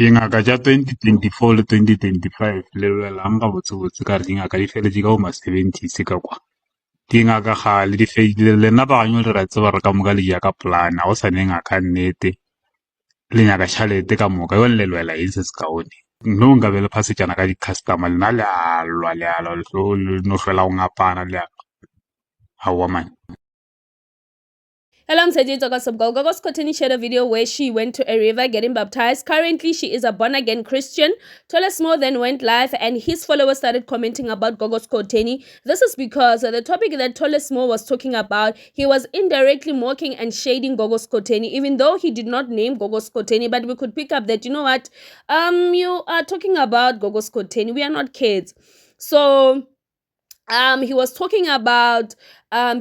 Dingaka tša 2024 le 2025 le lwelang gabotsebotse ka re dingaka di feletše ka bo ma-70s ka kwa. Dingaka gale di fedile le nna baganyo le ra tseba re ka moka le ja ka polana go sa ne ngaka nnete le nyaka tšhalete ka moka yo le lwela eng se se kaone no nka be le phasetšana ka di-customer lena le alwa no hlwela go ngapana le aowa man. Hello, I'm Sajid Gogo. Gogo Skoteni shared a video where she went to a river getting baptized. Currently, she is a born-again Christian. Tolesmo then went live and his followers started commenting about Gogo Skoteni. This is because the topic that Tolesmo was talking about, he was indirectly mocking and shading Gogo Skoteni, even though he did not name Gogo Skoteni, but we could pick up that, you know what, you are talking about Gogo Skoteni. We are not kids. So, he was talking about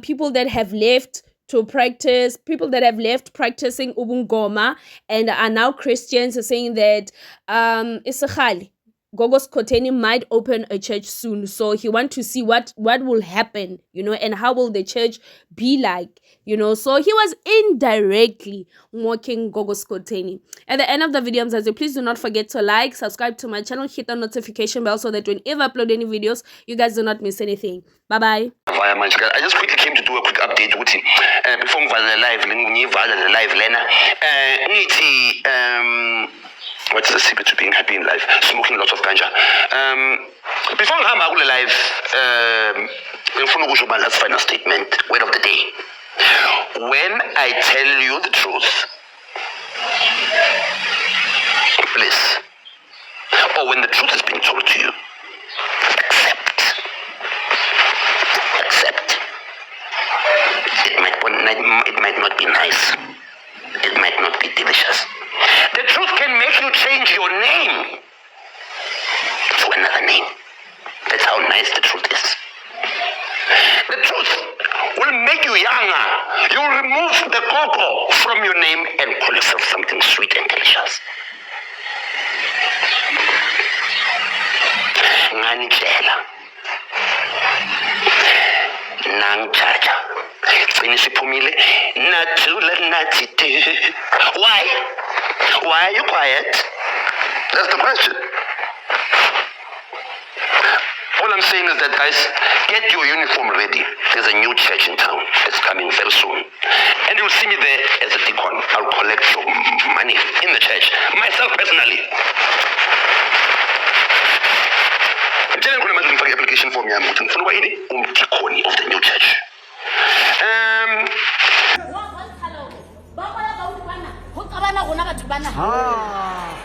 people that have left to practice, people that have left practicing ubungoma and are now Christians, are saying that Isakhali, Gogo Skoteni might open a church soon. So he wants to see what will happen, you know, and how will the church be like, you know. So he was indirectly mocking Gogo Skoteni. At the end of the video, please do not forget to like, subscribe to my channel, hit the notification bell so that whenever I upload any videos, you guys do not miss anything. Bye-bye. I just quickly came to do a quick update with him. Before we live, Lena. What's the secret to being happy in life? Smoking lots of ganja. Before we live, last final statement, word of the day. When I tell you the truth, please, or when the truth is being told to you, accept. It might not be nice. It might not be delicious. The truth can make you change your name to another name. That's how nice the truth is. The truth will make you younger. You'll remove the cocoa from your name and call yourself something sweet and delicious. Nganitshela. Nangchacha. Why? Why are you quiet? That's the question. All I'm saying is that, guys, get your uniform ready. There's a new church in town. It's coming very soon. And you'll see me there as a deacon. I'll collect your money in the church. Myself personally. I'm telling you, I'm going to application for me. I'm going to deacon of the new church. Ah.